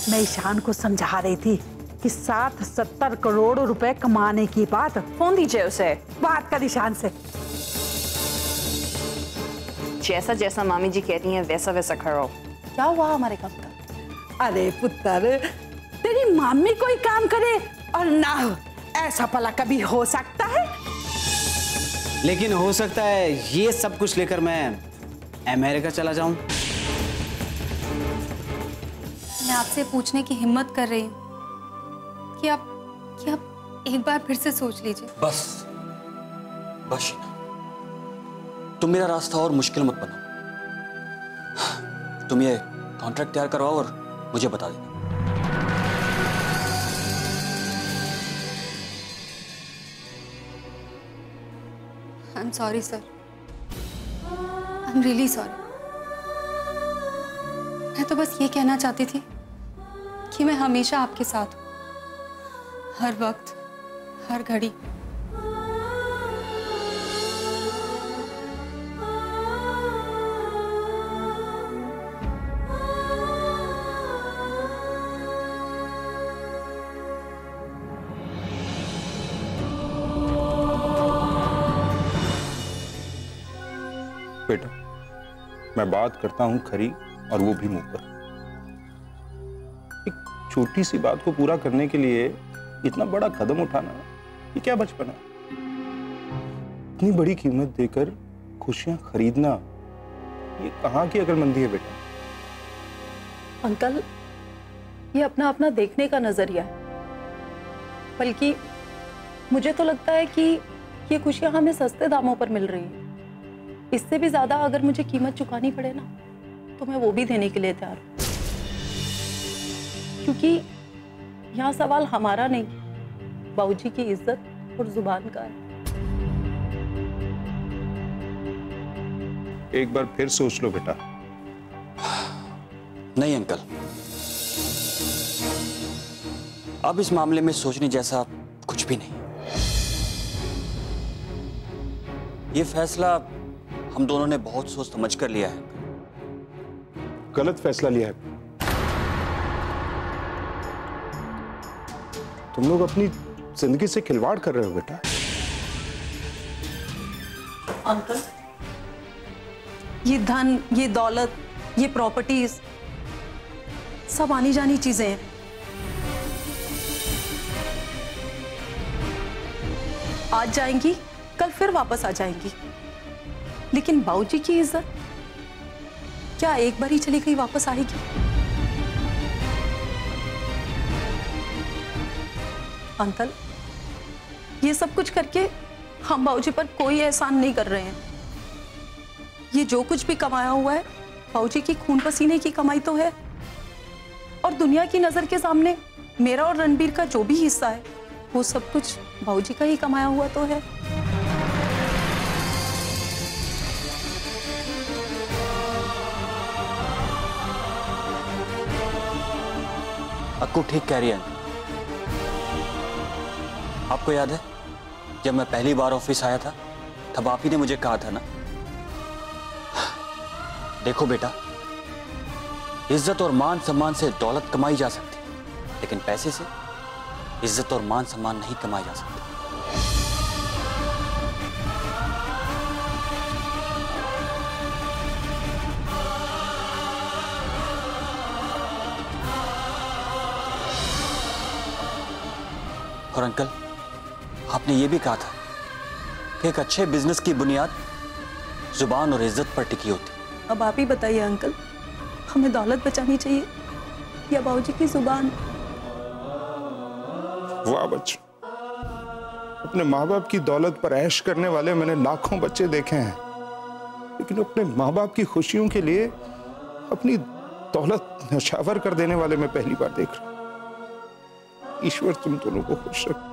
मैं ईशान को समझा रही थी कि 60-70 करोड़ रुपए कमाने की बात। फोन दीजिए उसे। बात कर ईशान से। जैसा जैसा मामी जी कहती हैं वैसा वैसा करो। क्या हुआ हमारे काम का? अरे पुत्र, तेरी मामी कोई काम करे और ना हो, ऐसा भला कभी हो सकता है? लेकिन हो सकता है ये सब कुछ लेकर मैं अमेरिका चला जाऊं। मैं आपसे पूछने की हिम्मत कर रही हूँ कि आप एक बार फिर से सोच लीजिए। बस शीना, तुम मेरा रास्ता और मुश्किल मत बनाओ। तुम ये कॉन्ट्रैक्ट तैयार करवाओ और मुझे बता देना। I am sorry sir, I am really sorry. मैं तो बस ये कहना चाहती थी कि मैं हमेशा आपके साथ हूँ, हर वक्त, हर घड़ी। बेटा, मैं बात करता हूं खरी और वो भी मुंह पर। एक छोटी सी बात को पूरा करने के लिए इतना बड़ा कदम उठाना, ये क्या बचपना? इतनी बड़ी कीमत देकर खुशियां खरीदना, ये कहां की अक्लमंदी है बेटा? अंकल, ये अपना अपना देखने का नजरिया है। बल्कि मुझे तो लगता है कि ये खुशियां हमें सस्ते दामों पर मिल रही है। इससे भी ज्यादा अगर मुझे कीमत चुकानी पड़े ना, तो मैं वो भी देने के लिए तैयार हूं। क्योंकि यहाँ सवाल हमारा नहीं, बाबूजी की इज्जत और जुबान का है। एक बार फिर सोच लो बेटा। नहीं अंकल, अब इस मामले में सोचने जैसा कुछ भी नहीं। ये फैसला हम दोनों ने बहुत सोच समझ कर लिया है। गलत फैसला लिया है। तुम लोग अपनी जिंदगी से खिलवाड़ कर रहे हो बेटा। अंकल, ये धन, ये दौलत, ये प्रॉपर्टीज सब आनी जानी चीजें हैं। आज जाएंगी, कल फिर वापस आ जाएंगी। लेकिन बाबूजी की इज्जत क्या एक बार ही चली गई वापस आएगी? अंकल, ये सब कुछ करके हम बाबूजी पर कोई एहसान नहीं कर रहे हैं। ये जो कुछ भी कमाया हुआ है, बाबूजी की खून पसीने की कमाई तो है। और दुनिया की नजर के सामने मेरा और रणबीर का जो भी हिस्सा है, वो सब कुछ बाबूजी का ही कमाया हुआ तो है। अक्कू ठीक कह रही है। आपको याद है जब मैं पहली बार ऑफिस आया था, तब आप ही ने मुझे कहा था ना, देखो बेटा, इज्जत और मान सम्मान से दौलत कमाई जा सकती, लेकिन पैसे से इज्जत और मान सम्मान नहीं कमाई जा सकती। और अंकल, आपने ये भी कहा था कि एक अच्छे बिजनेस की बुनियाद जुबान और इज्जत पर टिकी होती। अब आप ही बताइए अंकल, हमें दौलत बचानी चाहिए या बाबूजी की जुबान? वाह बच्चों, अपने माँ बाप की दौलत पर ऐश करने वाले मैंने लाखों बच्चे देखे हैं, लेकिन अपने माँ बाप की खुशियों के लिए अपनी दौलत नशावर कर देने वाले मैं पहली बार देख रहा हूं। ईश्वर तुम दोनों को खुश रखे।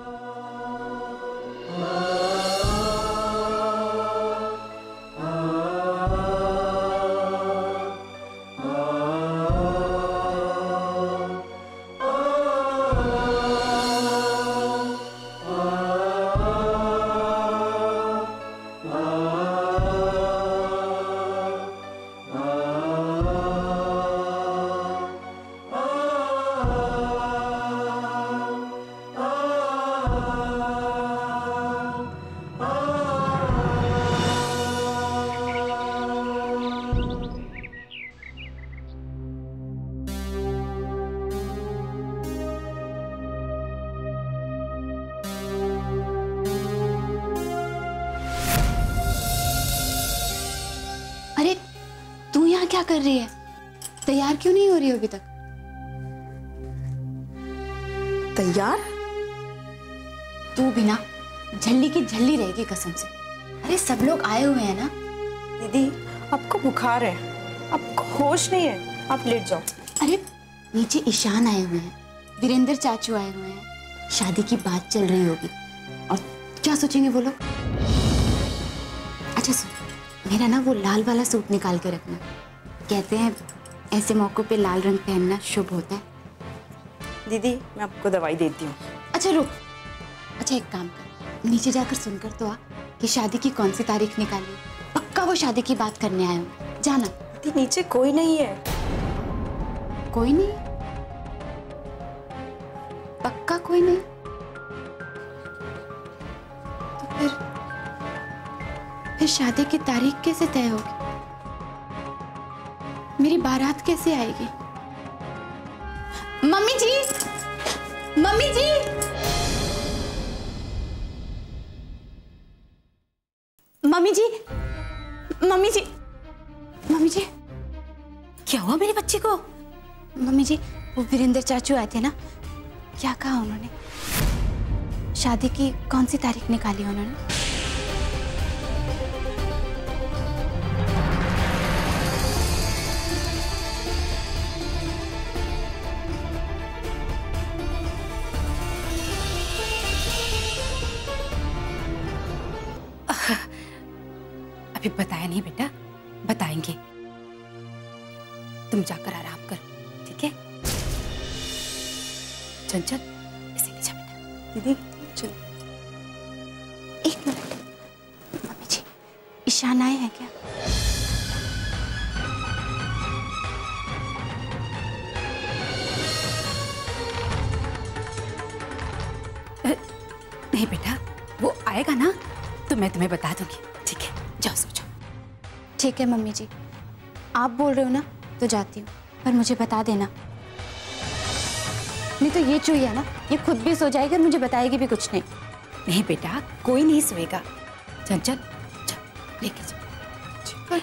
क्या कर रही है? तैयार क्यों नहीं हो रही हो अभी तक? तैयार? तू भी ना झल्ली की झल्ली रहेगी कसम से। अरे सब लोग आए हुए हैं ना। दीदी आपको बुखार है, आपको होश नहीं है, आप लेट जाओ। अरे नीचे ईशान आए हुए हैं, वीरेंद्र चाचू आए हुए हैं, शादी की बात चल रही होगी और क्या सोचेंगे वो लोग। अच्छा सुन, मेरा ना वो लाल वाला सूट निकाल के रखना। कहते हैं ऐसे मौकों पे लाल रंग पहनना शुभ होता है। दीदी मैं आपको दवाई देती हूँ। अच्छा रुक, अच्छा एक काम कर, नीचे जाकर सुनकर तो आ कि शादी की कौन सी तारीख निकाली। पक्का वो शादी की बात करने आए होंगे, जाना। दीदी नीचे कोई नहीं है। कोई नहीं? पक्का कोई नहीं? तो फिर शादी की तारीख कैसे तय होगी? मेरी बारात कैसे आएगी? मम्मी जी, मम्मी जी, मम्मी जी, मम्मी जी, मम्मी जी, क्या हुआ मेरे बच्चे को? मम्मी जी वो वीरेंद्र चाचू आए थे ना, क्या कहा उन्होंने? शादी की कौन सी तारीख निकाली उन्होंने? अभी बताया नहीं बेटा, बताएंगे। तुम जाकर आराम करो, ठीक है? चल चल, इसे ले जा बेटा। दीदी चलो। एक मिनट, मम्मी जी ईशान आए हैं क्या? नहीं बेटा, वो आएगा ना तो मैं तुम्हें बता दूंगी, ठीक है? जाओ सो जाओ। ठीक है मम्मी जी, आप बोल रहे हो ना तो जाती हूँ, पर मुझे बता देना, नहीं तो ये चूहिया ना ये खुद भी सो जाएगी और मुझे बताएगी भी कुछ नहीं। नहीं बेटा, कोई नहीं सोएगा। चल चल चल, लेके जाओ।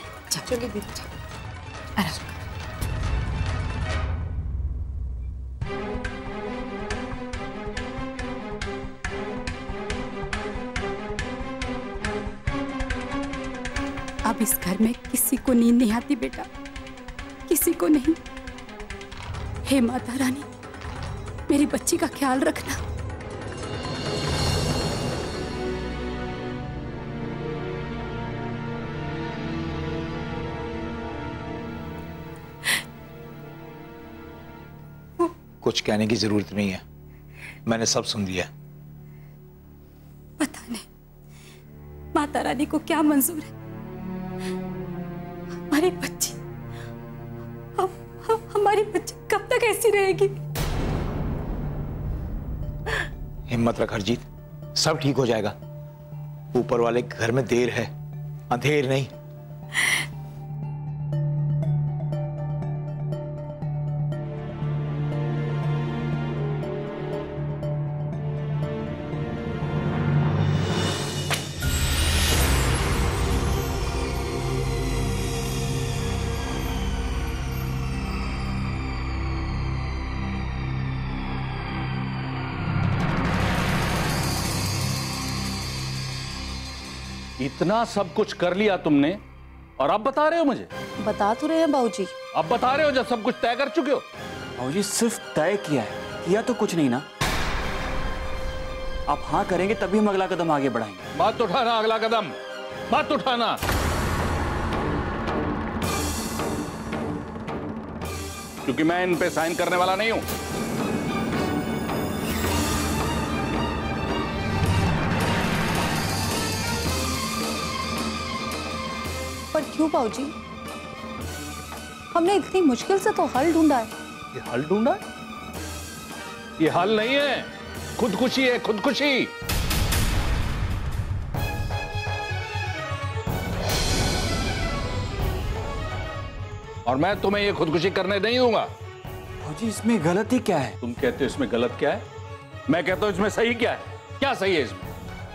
चलिए दीदी चलो। आराम कर। अब इस घर में किसी को नींद नहीं आती बेटा, किसी को नहीं। हे माता रानी, मेरी बच्ची का ख्याल रखना। कुछ कहने की जरूरत नहीं है, मैंने सब सुन लिया। पता नहीं माता रानी को क्या मंजूर है। हमारी बच्ची हमारी बच्ची कब तक ऐसी रहेगी? हिम्मत रख हरजीत, सब ठीक हो जाएगा। ऊपर वाले के घर में देर है, अंधेर नहीं। इतना सब कुछ कर लिया तुमने और अब बता रहे हो मुझे? बता तो रहे हैं बाबूजी। अब बता रहे हो जब सब कुछ तय कर चुके हो? बाबूजी सिर्फ तय किया है, किया तो कुछ नहीं ना। आप हाँ करेंगे तभी हम अगला कदम आगे बढ़ाएंगे। मत उठाना अगला कदम, मत उठाना। क्योंकि मैं इन पे साइन करने वाला नहीं हूं। पर क्यों बाबूजी? हमने इतनी मुश्किल से तो हल ढूंढा है। ये हल ढूंढा है? ये हल नहीं है, खुदकुशी है, खुदकुशी। और मैं तुम्हें ये खुदकुशी करने नहीं दूंगा। बाबूजी इसमें गलती क्या है? तुम कहते हो इसमें गलत क्या है, मैं कहता हूं इसमें सही क्या है। क्या सही है इसमें?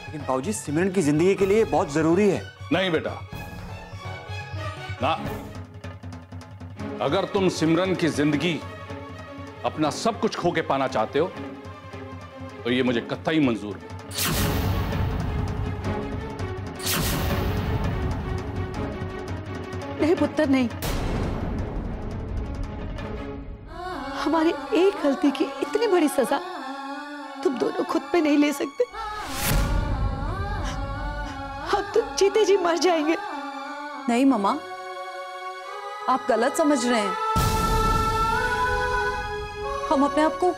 लेकिन बाबूजी सिमरन की जिंदगी के लिए बहुत जरूरी है। नहीं बेटा, ना, अगर तुम सिमरन की जिंदगी अपना सब कुछ खो के पाना चाहते हो तो ये मुझे कतई मंजूर है। नहीं पुत्र नहीं, हमारी एक गलती की इतनी बड़ी सजा तुम दोनों खुद पे नहीं ले सकते। हम तो जीते जी मर जाएंगे। नहीं मम्मा, आप गलत समझ रहे हैं। हम अपने आप को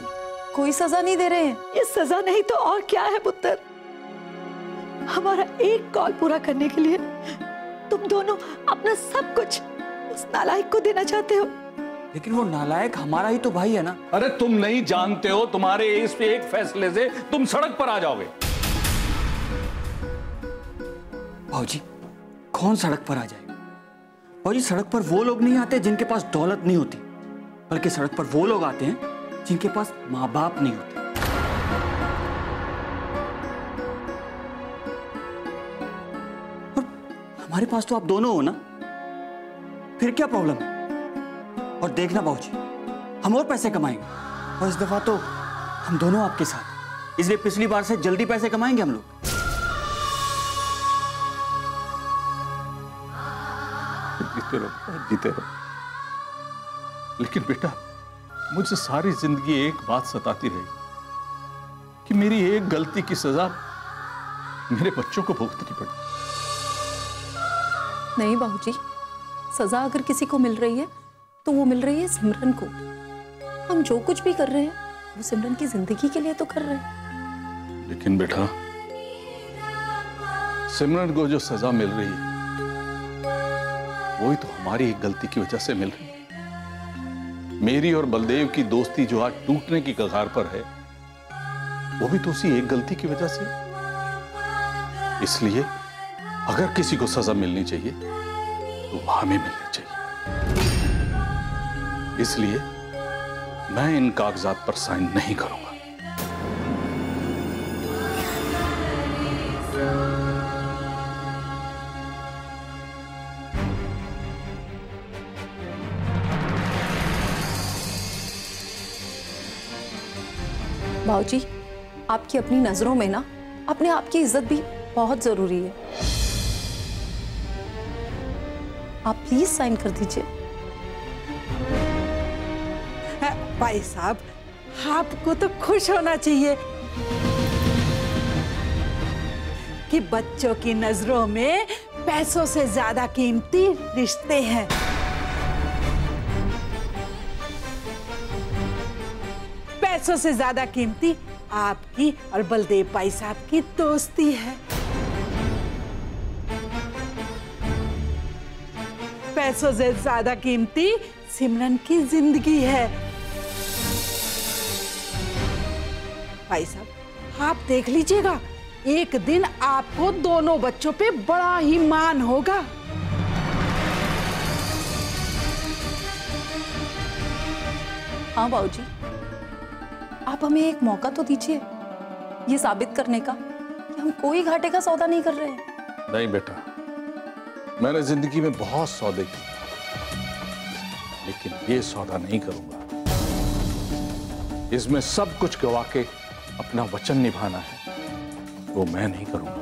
कोई सजा नहीं दे रहे हैं। ये सजा नहीं तो और क्या है पुत्र? हमारा एक कॉल पूरा करने के लिए तुम दोनों अपना सब कुछ उस नालायक को देना चाहते हो। लेकिन वो नालायक हमारा ही तो भाई है ना। अरे तुम नहीं जानते हो, तुम्हारे इस पे एक फैसले से तुम सड़क पर आ जाओगे। भाऊजी, कौन सड़क पर आ जाएगा? भाऊजी, सड़क पर वो लोग नहीं आते जिनके पास दौलत नहीं होती, बल्कि सड़क पर वो लोग आते हैं जिनके पास माँ बाप नहीं होते। और हमारे पास तो आप दोनों हो ना, फिर क्या प्रॉब्लम है? और देखना बाबूजी, हम और पैसे कमाएंगे, और इस दफा तो हम दोनों आपके साथ, इसलिए पिछली बार से जल्दी पैसे कमाएंगे हम लोग। जीते रहो, जीते रहो। लेकिन बेटा, मुझे सारी जिंदगी एक बात सताती रही कि मेरी एक गलती की सजा मेरे बच्चों को भुगतनी पड़ी। नहीं बाबूजी, सजा अगर किसी को मिल रही है तो वो मिल रही है सिमरन को। हम जो कुछ भी कर रहे हैं वो सिमरन की जिंदगी के लिए तो कर रहे हैं। लेकिन बेटा, सिमरन को जो सजा मिल रही है वही तो हमारी एक गलती की वजह से मिल रही है। मेरी और बलदेव की दोस्ती जो आज टूटने की कगार पर है, वो भी तो उसी एक गलती की वजह से। इसलिए अगर किसी को सजा मिलनी चाहिए तो हमें मिलनी चाहिए। इसलिए मैं इन कागजात पर साइन नहीं करूंगा। बाबूजी, आपकी अपनी नजरों में ना अपने आप की इज्जत भी बहुत जरूरी है। आप प्लीज साइन कर दीजिए। भाई साहब, आपको तो खुश होना चाहिए कि बच्चों की नजरों में पैसों से ज्यादा कीमती रिश्ते हैं। पैसों से ज्यादा कीमती आपकी और बलदेव भाई साहब की दोस्ती है। पैसों से ज्यादा कीमती सिमरन की जिंदगी है। भाई साहब, आप देख लीजिएगा, एक दिन आपको दोनों बच्चों पे बड़ा ही मान होगा। हाँ बाबूजी, आप हमें एक मौका तो दीजिए ये साबित करने का कि हम कोई घाटे का सौदा नहीं कर रहे हैं। नहीं बेटा, मैंने जिंदगी में बहुत सौदे किए, लेकिन ये सौदा नहीं करूंगा। इसमें सब कुछ गवा के अपना वचन निभाना है, वो मैं नहीं करूंगा।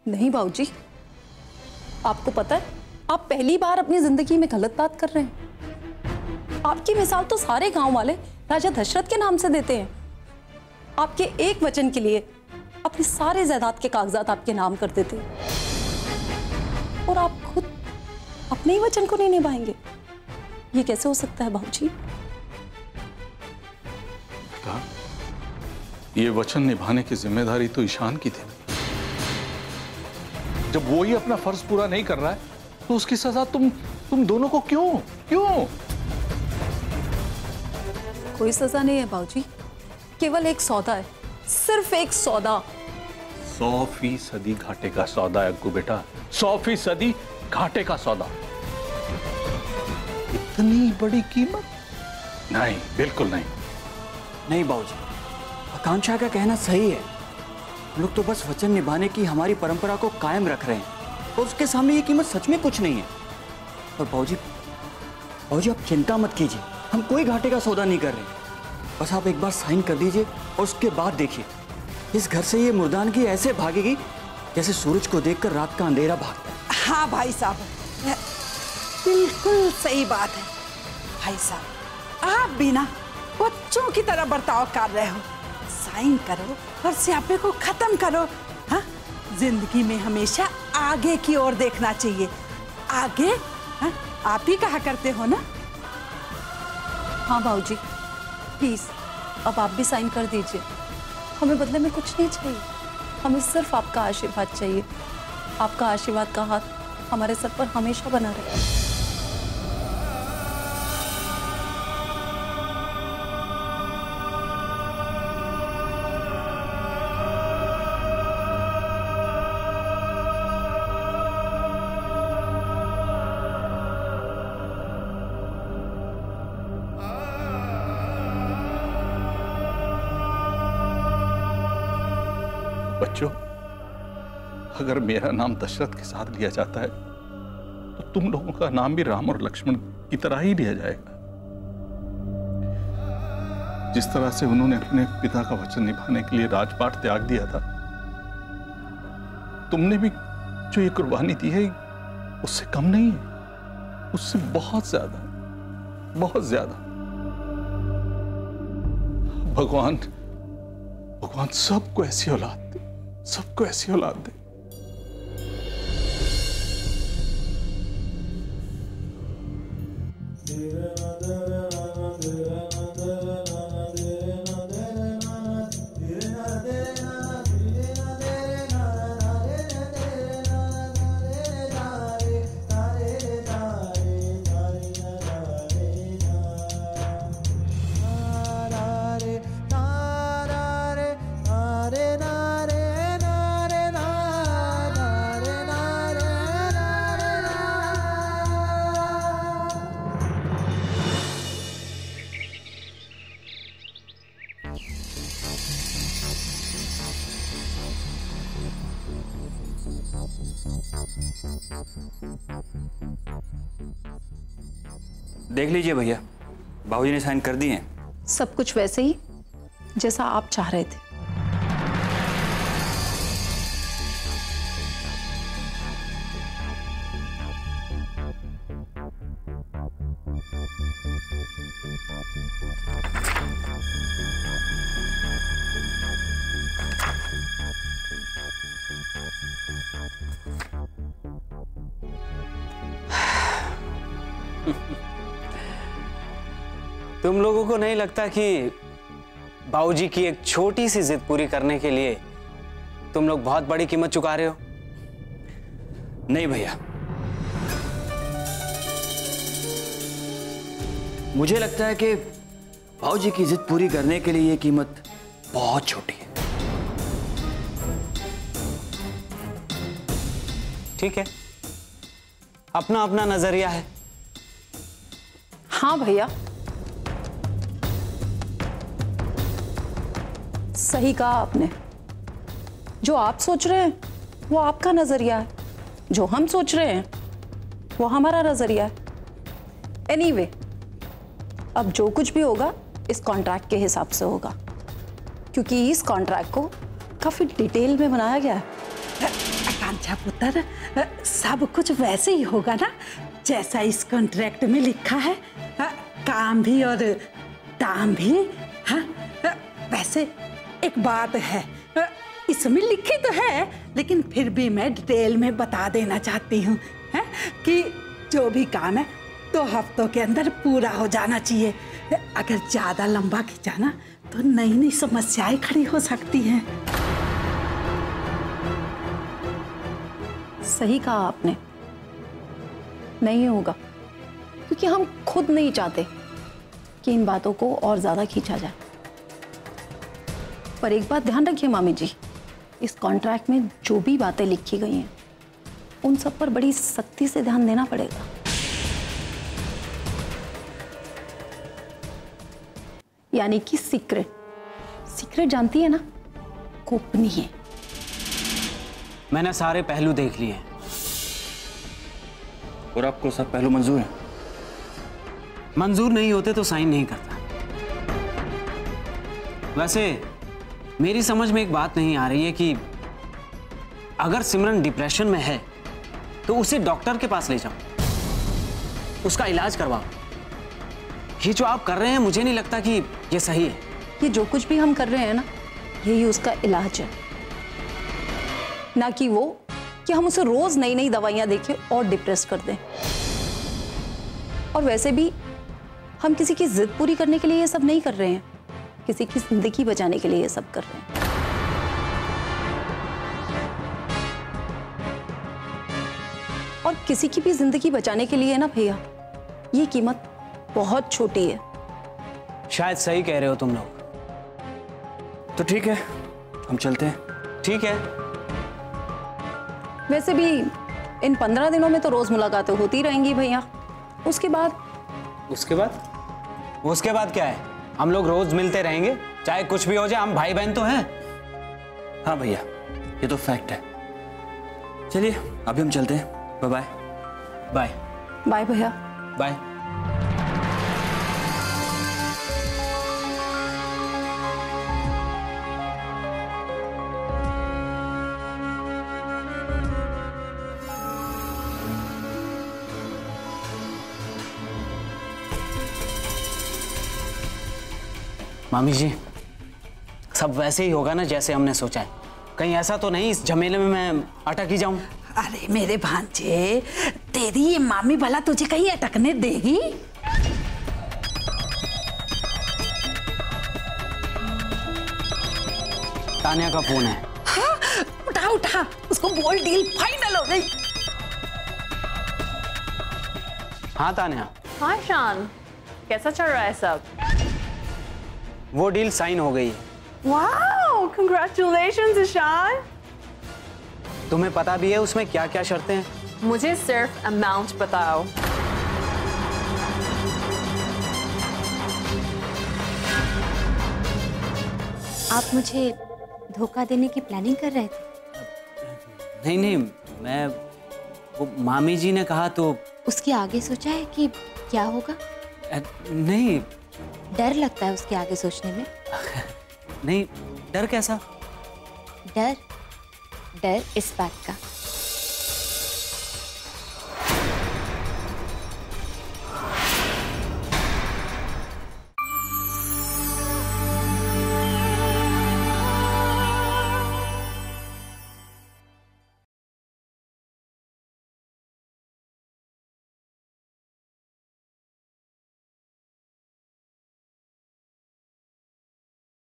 नहीं बाबूजी, आपको पता है आप पहली बार अपनी जिंदगी में गलत बात कर रहे हैं। आपकी मिसाल तो सारे गांव वाले राजा दशरथ के नाम से देते हैं। आपके एक वचन के लिए अपने सारे जायदाद के कागजात आपके नाम कर देते हैं, और आप खुद अपने ही वचन को नहीं निभाएंगे। ये कैसे हो सकता है बाबूजी? बेटा, ये वचन निभाने की जिम्मेदारी तो ईशान की थी। जब वो ही अपना फर्ज पूरा नहीं कर रहा है तो उसकी सजा तुम दोनों को क्यों? कोई सजा नहीं है बाबूजी, केवल एक सौदा है, सिर्फ एक सौदा। 100% घाटे का सौदा है अग्गू बेटा, 100% घाटे का सौदा। इतनी बड़ी कीमत? नहीं, बिल्कुल नहीं। नहीं बाबूजी, आकांक्षा का कहना सही है। हम लोग तो बस वचन निभाने की हमारी परंपरा को कायम रख रहे हैं और उसके सामने ये कीमत सच में कुछ नहीं है। और बाबूजी आप चिंता मत कीजिए, हम कोई घाटे का सौदा नहीं कर रहे। बस आप एक बार साइन कर दीजिए और उसके बाद देखिए इस घर से ये मुर्दानगी ऐसे भागेगी जैसे सूरज को देखकर रात का अंधेरा भागता है। हाँ भाई साहब, बिल्कुल सही बात है। भाई साहब आप भी ना बच्चों की तरह बर्ताव कर रहे हो। साइन करो और स्यापे को खत्म करो। हाँ, जिंदगी में हमेशा आगे की ओर देखना चाहिए। आगे हाँ, आप ही कहा करते हो ना। हाँ बाबूजी, प्लीज अब आप भी साइन कर दीजिए। हमें बदले में कुछ नहीं चाहिए, हमें सिर्फ आपका आशीर्वाद चाहिए। आपका आशीर्वाद का हाथ हमारे सर पर हमेशा बना रहे। बच्चों, अगर मेरा नाम दशरथ के साथ लिया जाता है तो तुम लोगों का नाम भी राम और लक्ष्मण की तरह ही लिया जाएगा। जिस तरह से उन्होंने अपने पिता का वचन निभाने के लिए राजपाट त्याग दिया था, तुमने भी जो ये कुर्बानी दी है उससे कम नहीं है, उससे बहुत ज्यादा, बहुत ज्यादा। भगवान सबको ऐसी औलाद दे, सबको ऐसी औलाद दे। देख लीजिए भैया, बाबूजी ने साइन कर दिए हैं। सब कुछ वैसे ही जैसा आप चाह रहे थे। तुम लोगों को नहीं लगता कि बाबूजी की एक छोटी सी जिद पूरी करने के लिए तुम लोग बहुत बड़ी कीमत चुका रहे हो? नहीं भैया, मुझे लगता है कि बाबूजी की जिद पूरी करने के लिए ये कीमत बहुत छोटी है। ठीक है, अपना अपना नजरिया है। हाँ भैया, सही कहा आपने। जो आप सोच रहे हैं वो आपका नजरिया है, जो हम सोच रहे हैं वो हमारा नजरिया है। एनीवे, अब जो कुछ भी होगा इस कॉन्ट्रैक्ट के हिसाब से होगा, क्योंकि इस कॉन्ट्रैक्ट को काफी डिटेल में बनाया गया है। आकांक्षा पुत्र, सब कुछ वैसे ही होगा ना जैसा इस कॉन्ट्रैक्ट में लिखा है। काम भी और दाम भी। हाँ, वैसे एक बात है, इसमें लिखी तो है लेकिन फिर भी मैं डिटेल में बता देना चाहती हूँ कि जो भी काम है 2 हफ्तों के अंदर पूरा हो जाना चाहिए। अगर ज्यादा लंबा खिंचाना तो नई नई समस्याएं खड़ी हो सकती हैं। सही कहा आपने, नहीं होगा, क्योंकि हम खुद नहीं चाहते कि इन बातों को और ज्यादा खींचा जाए। पर एक बात ध्यान रखिए मामी जी, इस कॉन्ट्रैक्ट में जो भी बातें लिखी गई हैं उन सब पर बड़ी सख्ती से ध्यान देना पड़ेगा। यानी कि सीक्रेट जानती है ना, गोपनीय है। मैंने सारे पहलू देख लिए हैं। और आपको सब पहलू मंजूर है? मंजूर नहीं होते तो साइन नहीं करता। वैसे मेरी समझ में एक बात नहीं आ रही है कि अगर सिमरन डिप्रेशन में है तो उसे डॉक्टर के पास ले जाओ, उसका इलाज करवाओ। ये जो आप कर रहे हैं मुझे नहीं लगता कि ये सही है। ये जो कुछ भी हम कर रहे हैं ना, यही उसका इलाज है, ना कि वो कि हम उसे रोज नई नई दवाइयां देके और डिप्रेस कर दें। और वैसे भी हम किसी की जिद पूरी करने के लिए ये सब नहीं कर रहे हैं, किसी की जिंदगी बचाने के लिए ये सब कर रहे हैं। और किसी की भी जिंदगी बचाने के लिए ना भैया, ये कीमत बहुत छोटी है। शायद सही कह रहे हो तुम लोग। तो ठीक है, हम चलते हैं। ठीक है। वैसे भी इन 15 दिनों में तो रोज मुलाकातें होती रहेंगी भैया। उसके बाद उसके बाद क्या है? हम लोग रोज मिलते रहेंगे, चाहे कुछ भी हो जाए, हम भाई बहन तो हैं। हाँ भैया, ये तो फैक्ट है। चलिए अभी हम चलते हैं। Bye bye. बाय बाय भैया। बाय। मामी जी, सब वैसे ही होगा ना जैसे हमने सोचा है? कहीं ऐसा तो नहीं इस झमेले में मैं अटक ही जाऊं? अरे मेरे भांजे, तेरी ये मामी भला तुझे कहीं अटकने देगी? तान्या का फोन है। हाँ, उठा उठा, उसको बोल डील फाइनल हो गई। हाँ तान्या। हाँ ईशान, कैसा चल रहा है सब? वो डील साइन हो गई है। Wow, congratulations Ishan. तुम्हें पता भी है उसमें क्या क्या शर्तें हैं? मुझे सिर्फ अमाउंट बताओ। आप मुझे धोखा देने की प्लानिंग कर रहे थे? नहीं नहीं, मैं वो मामी जी ने कहा तो। उसके आगे सोचा है कि क्या होगा? नहीं। डर लगता है उसके आगे सोचने में? नहीं, डर कैसा? डर इस बात का